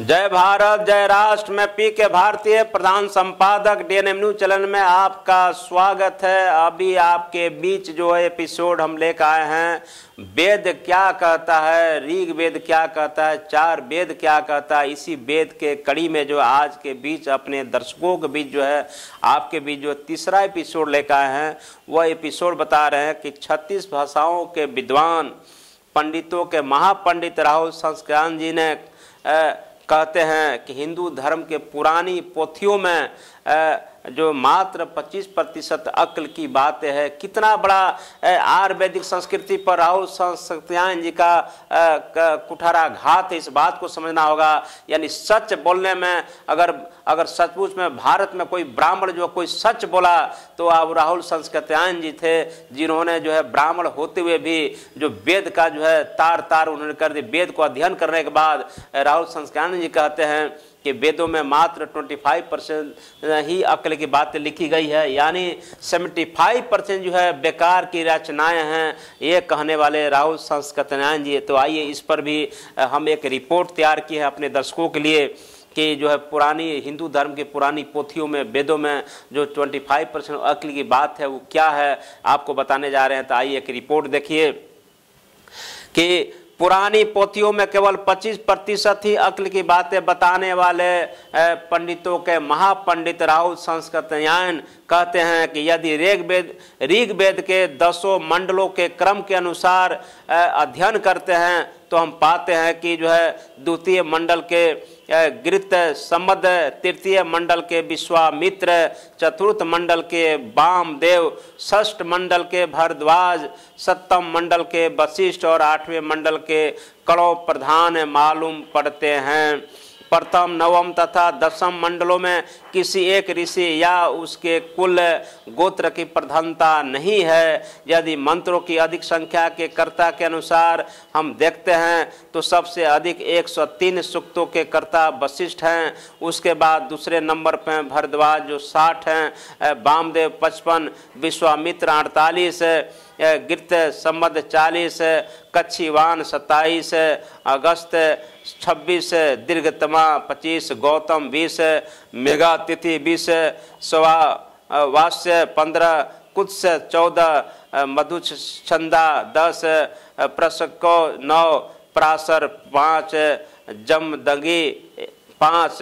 जय भारत जय राष्ट्र। मैं पी के भारतीय प्रधान संपादक डीएनएम न्यूज चैनल में आपका स्वागत है। अभी आपके बीच जो है एपिसोड हम लेकर आए हैं, वेद क्या कहता है, ऋग वेद क्या कहता है, चार वेद क्या कहता है। इसी वेद के कड़ी में जो आज के बीच अपने दर्शकों के बीच जो है आपके बीच जो तीसरा एपिसोड लेकर आए हैं, वह एपिसोड बता रहे हैं कि 36 भाषाओं के विद्वान पंडितों के महापंडित राहुल संस्कृत जी ने कहते हैं कि हिंदू धर्म के पुरानी पोथियों में जो मात्र 25% अक्ल की बातें है। कितना बड़ा आयुर्वेदिक संस्कृति पर राहुल संस्कृत्यायन जी का कुठाराघात है, इस बात को समझना होगा। यानी सच बोलने में अगर सचमुच में भारत में कोई ब्राह्मण जो कोई सच बोला तो अब राहुल संस्कृत्यायन जी थे, जिन्होंने जो है ब्राह्मण होते हुए भी जो वेद का जो है तार उन्होंने कर दी। वेद को अध्ययन करने के बाद राहुल संस्कृत्यायन जी कहते हैं कि वेदों में मात्र 25% ही अक्ल की बातें लिखी गई है, यानी 75% जो है बेकार की रचनाएं हैं, ये कहने वाले राहुल संस्कृत्यायन जी। तो आइए इस पर भी हम एक रिपोर्ट तैयार की है अपने दर्शकों के लिए कि जो है पुरानी हिंदू धर्म की पुरानी पोथियों में वेदों में जो 25% अक्ल की बात है वो क्या है, आपको बताने जा रहे हैं। तो आइए एक रिपोर्ट देखिए कि पुरानी पोथियों में केवल 25% ही अक्ल की बातें बताने वाले पंडितों के महापंडित राहुल संस्कृत्यायन कहते हैं कि यदि ऋग वेद के 10 मंडलों के क्रम के अनुसार अध्ययन करते हैं तो हम पाते हैं कि जो है द्वितीय मंडल के गृत सम्मद, तृतीय मंडल के विश्वामित्र, चतुर्थ मंडल के वामदेव, षष्ठ मंडल के भरद्वाज, सप्तम मंडल के वशिष्ठ और 8वें मंडल के कणव प्रधान मालूम पड़ते हैं। प्रथम, नवम तथा दसम मंडलों में किसी एक ऋषि या उसके कुल गोत्र की प्रधानता नहीं है। यदि मंत्रों की अधिक संख्या के कर्ता के अनुसार हम देखते हैं तो सबसे अधिक 103 सूक्तों के कर्ता वशिष्ठ हैं। उसके बाद दूसरे नंबर पर भरद्वाज जो 60 हैं, वामदेव 55, विश्वामित्र 48, गृत सम्मद 40, कच्छीवान 27, अगस्त 26, दीर्घतमा 25, गौतम 20, मेघातिथि 20, वास्य 15, कुत्स 14, मधुछंदा 10, प्रसको 9, प्रासर 5, जमदंगी 5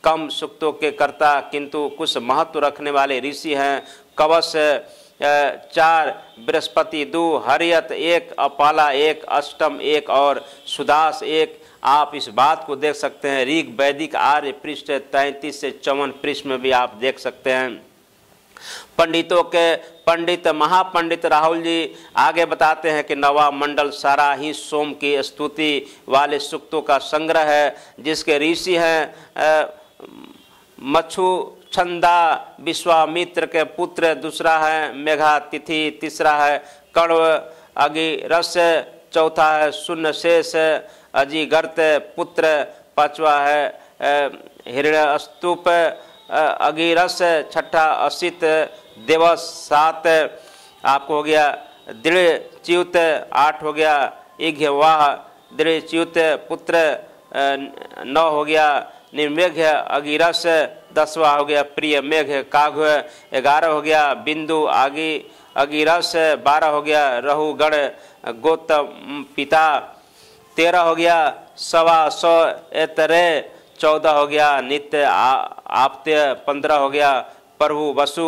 कम सूक्तों के कर्ता किंतु कुछ महत्व रखने वाले ऋषि हैं। कवश 4, बृहस्पति 2, हरियत 1, अपाला 1, अष्टम 1 और सुदास 1। आप इस बात को देख सकते हैं ऋग वैदिक आर्य पृष्ठ 33 से 54 पृष्ठ में भी आप देख सकते हैं। पंडितों के पंडित महापंडित राहुल जी आगे बताते हैं कि नवा मंडल सारा ही सोम की स्तुति वाले सूक्तों का संग्रह है, जिसके ऋषि हैं मच्छु छंदा विश्वामित्र के पुत्र, दूसरा है मेघातिथि, तीसरा है कण्व अगिरस, चौथा है सुन्नशेष अजिगर्त पुत्र, पांचवा है हिरण्यस्तूप अगिरस, छठा असित देवस 7 आपको हो गया, दृढ़च्युत 8 हो गया, इघ्यवाह दृढ़च्युत पुत्र 9 हो गया, निर्मेघ अगिरस 10वां हो गया, प्रिय मेघ काघ 11 हो गया, बिंदु अगिरस 12 हो गया, रहुगण गौतम पिता 13 हो गया, 125 एतरे 14 हो गया, नित्य आप्त्य 15 हो गया, प्रभु वसु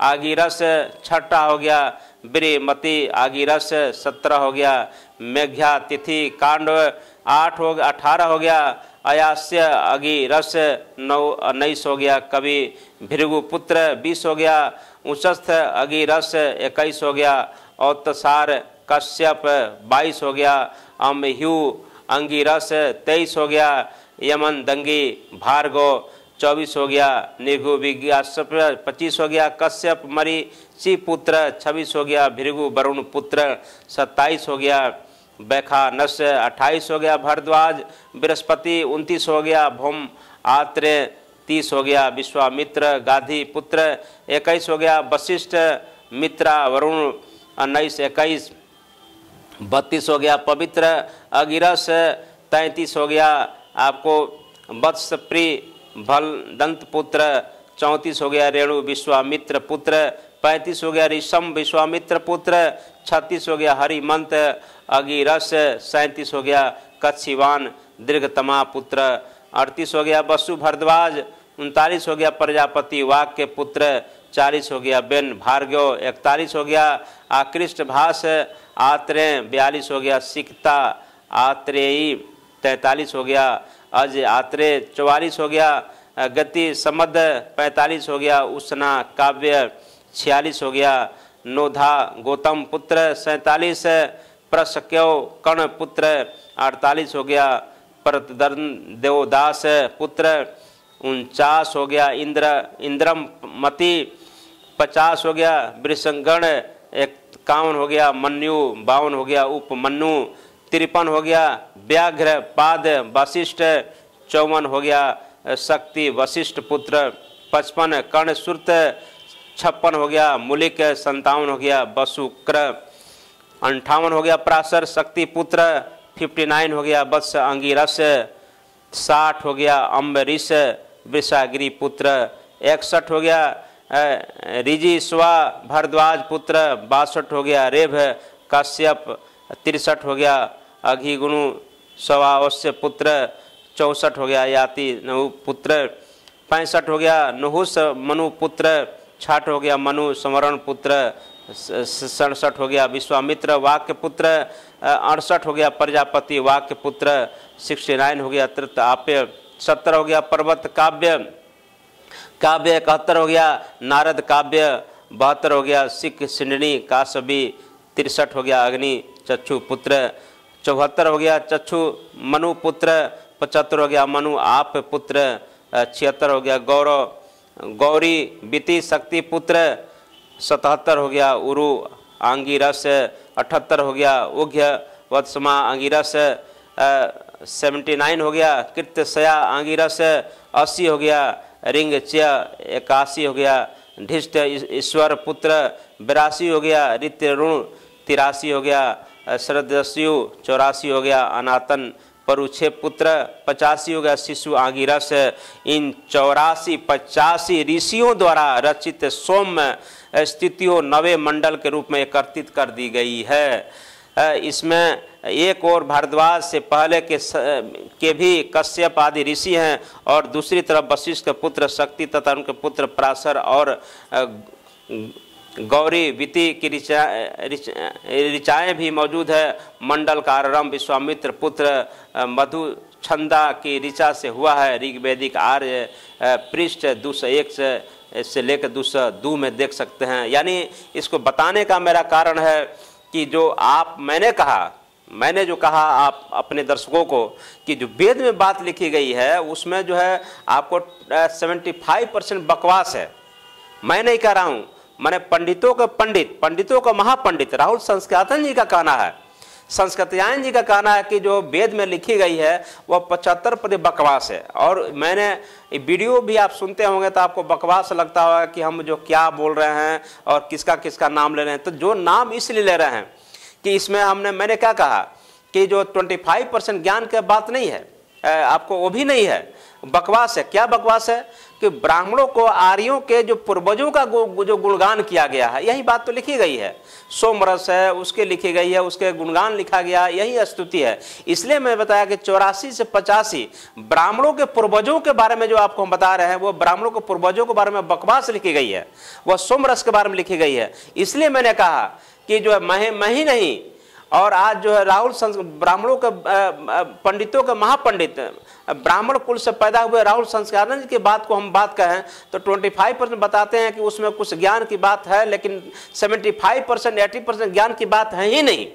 आगिरस 6 हो गया, ब्रीमती आगिरस 17 हो गया, मेघ्या तिथि कांड 18 हो गया, अयास्य अगिरस 19 हो गया, कवि भृगु पुत्र 20 हो गया, उशस्थ अगिरस 21 हो गया, औतसार कश्यप 22 हो गया, अमह्यु अंगिरस 23 हो गया, यमन दंगी भार्गव 24 हो गया, निर्घु विज्ञासप 25 हो गया, कश्यप मरीचि पुत्र 26 हो गया, भृगु वरुण पुत्र 27 हो गया, बैखानस 28 हो गया, भरद्वाज बृहस्पति 29 हो गया, भौम आत्रेय 30 हो गया, विश्वामित्र गाधी पुत्र 21 हो गया, वशिष्ठ मित्रा वरुण 19-21, 32 हो गया पवित्र अगिरस 33 हो गया आपको वत्स प्रिय भल दंत पुत्र 34 हो गया रेणु विश्वामित्र पुत्र 35 हो गया ऋषम विश्वामित्र पुत्र 36 हो गया हरिमंत अगिरस 37 हो गया कच्छिवान दीर्घतमा पुत्र 38 हो गया वसु भरद्वाज 39 हो गया प्रजापति वाक के पुत्र 40 हो गया बेन भार्गव 41 हो गया आकृष्ट भास आत्रेय 42 हो गया सिकता आत्रेयी 43 हो गया अज आत्रेय 44 हो गया गति समद 45 हो गया उष्णा काव्य 46 हो गया नोधा गौतम पुत्र 47 प्रसक्यव कर्ण पुत्र 48 हो गया परतदर्न देवदास पुत्र 49 हो गया इंद्रम मति 50 हो गया वृषंगण 51 हो गया मन्यु 52 हो गया उपमन्यु 53 हो गया व्याघ्र पाद वशिष्ठ 54 हो गया शक्ति वशिष्ठ पुत्र 55 कर्ण सुरत 56 हो गया मुलिक 57 हो गया वसुक्र 58 हो गया प्रासर शक्ति पुत्र 59 हो गया वत्स अंगिरस 60 हो गया अम्बरीश वृषागिरी पुत्र 61 हो गया रिजी स्वा भरद्वाज पुत्र 62 हो गया रेभ काश्यप 63 हो गया अघिगुणु सवावश्य पुत्र 64 हो गया याति नहु पुत्र 65 हो गया नुहुस मनु पुत्र 66 हो गया मनु समरण पुत्र 67 हो गया विश्वामित्र वाक्य पुत्र 68 हो गया प्रजापति वाक्य पुत्र 69 हो गया तृत आप्य 70 हो गया पर्वत काव्य 71 हो गया नारद काव्य 72 हो गया सिख सिंडनी कासबी 63 हो गया अग्नि चक्षु पुत्र 74 हो गया चक्षु मनु पुत्र 75 हो गया मनु आप पुत्र 76 हो गया गौरव गौरी बीति शक्ति पुत्र 77 हो गया उरु आंगिरस 78 हो गया उघ्य वत्समा आंगिरस 79 हो गया कृत्यसया आंगिरस 80 हो गया रिंग च्य 81 हो गया ढिष्ट ईश्वर पुत्र 82 हो गया रित्य ऋण 83 हो गया श्रद्धस्यु 84 हो गया अनातन परुछे पुत्र 85 हो गया शिशु आंगिरस। इन 84-85 ऋषियों द्वारा रचित सौम्य स्थितियों नवे मंडल के रूप में एकत्रित कर दी गई है। इसमें एक और भारद्वाज से पहले के भी कश्यप आदि ऋषि हैं और दूसरी तरफ वशिष्ठ के पुत्र शक्ति तथा उनके पुत्र पराशर और गौरी विति की ऋचाएँ भी मौजूद है। मंडल का आरंभ विश्वामित्र पुत्र मधु छंदा की ऋचा से हुआ है। ऋग्वेदिक आर्य पृष्ठ 201 से लेकर 202 में देख सकते हैं। यानी इसको बताने का मेरा कारण है कि जो मैंने जो कहा आप अपने दर्शकों को कि जो वेद में बात लिखी गई है उसमें जो है आपको 75% बकवास है। मैं नहीं कह रहा हूँ, मैंने पंडितों का महापंडित राहुल संस्कृतायन जी का कहना है, संस्कृतायन जी का कहना है कि जो वेद में लिखी गई है वह 75% बकवास है। और मैंने वीडियो भी आप सुनते होंगे तो आपको बकवास लगता होगा कि हम जो क्या बोल रहे हैं और किसका किसका नाम ले रहे हैं। तो जो नाम इसलिए ले रहे हैं कि इसमें मैंने क्या कहा कि जो 25% ज्ञान की बात नहीं है, आपको वो भी नहीं है, बकवास है। क्या बकवास है कि ब्राह्मणों को आर्यों के जो पूर्वजों का जो गुणगान किया गया है, यही बात तो लिखी गई है। सोमरस है उसके लिखी गई है, उसके गुणगान लिखा गया, यही स्तुति है। इसलिए मैं बताया कि 84 से 85 ब्राह्मणों के पूर्वजों के बारे में जो आपको हम बता रहे हैं वो ब्राह्मणों के पूर्वजों के बारे में बकवास लिखी गई है, वह सोमरस के बारे में लिखी गई है। इसलिए मैंने कहा कि जो है मैं ही नहीं और आज जो है राहुल ब्राह्मणों के पंडितों के महापंडित ब्राह्मण कुल से पैदा हुए राहुल संस्कृतायन जी की बात को हम बात कहें तो 25% बताते हैं कि उसमें कुछ ज्ञान की बात है, लेकिन 75% 80% ज्ञान की बात है ही नहीं,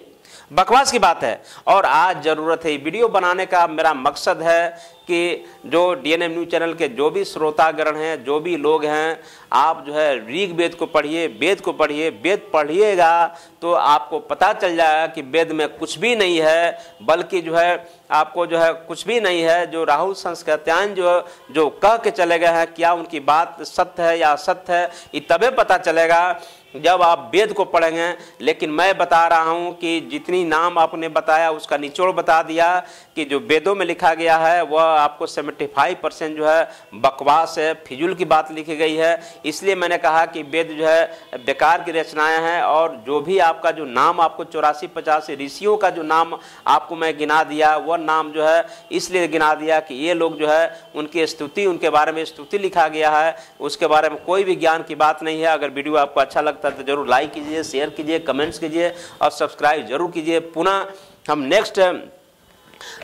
बकवास की बात है। और आज ज़रूरत है वीडियो बनाने का। मेरा मकसद है कि जो DNM न्यूज़ चैनल के जो भी श्रोतागण हैं, जो भी लोग हैं, आप जो है ऋग्वेद को पढ़िए, वेद को पढ़िए। वेद पढ़िएगा तो आपको पता चल जाएगा कि वेद में कुछ भी नहीं है, बल्कि जो है आपको जो है कुछ भी नहीं है। जो राहुल संस्कृतायन जो कह के चले गए हैं, क्या उनकी बात सत्य है या असत्य है, ये तभी पता चलेगा जब आप वेद को पढ़ेंगे। लेकिन मैं बता रहा हूं कि जितनी नाम आपने बताया उसका निचोड़ बता दिया कि जो वेदों में लिखा गया है वह आपको 75% जो है बकवास है, फिजूल की बात लिखी गई है। इसलिए मैंने कहा कि वेद जो है बेकार की रचनाएं हैं। और जो भी आपका जो नाम आपको 84-85 ऋषियों का जो नाम आपको मैं गिना दिया, वह नाम जो है इसलिए गिना दिया कि ये लोग जो है उनकी स्तुति, उनके बारे में स्तुति लिखा गया है, उसके बारे में कोई भी ज्ञान की बात नहीं है। अगर वीडियो आपको अच्छा लगता है तो जरूर लाइक कीजिए, शेयर कीजिए, कमेंट्स कीजिए और सब्सक्राइब जरूर कीजिए। पुनः हम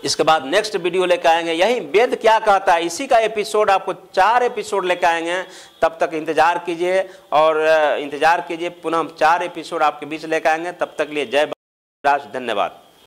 इसके बाद नेक्स्ट वीडियो लेकर आएंगे, यही वेद क्या कहता है, इसी का एपिसोड आपको 4 एपिसोड लेकर आएंगे। तब तक इंतजार कीजिए और इंतजार कीजिए, पुनः हम 4 एपिसोड आपके बीच लेकर आएंगे। तब तक लिए जय राष्ट्र, धन्यवाद।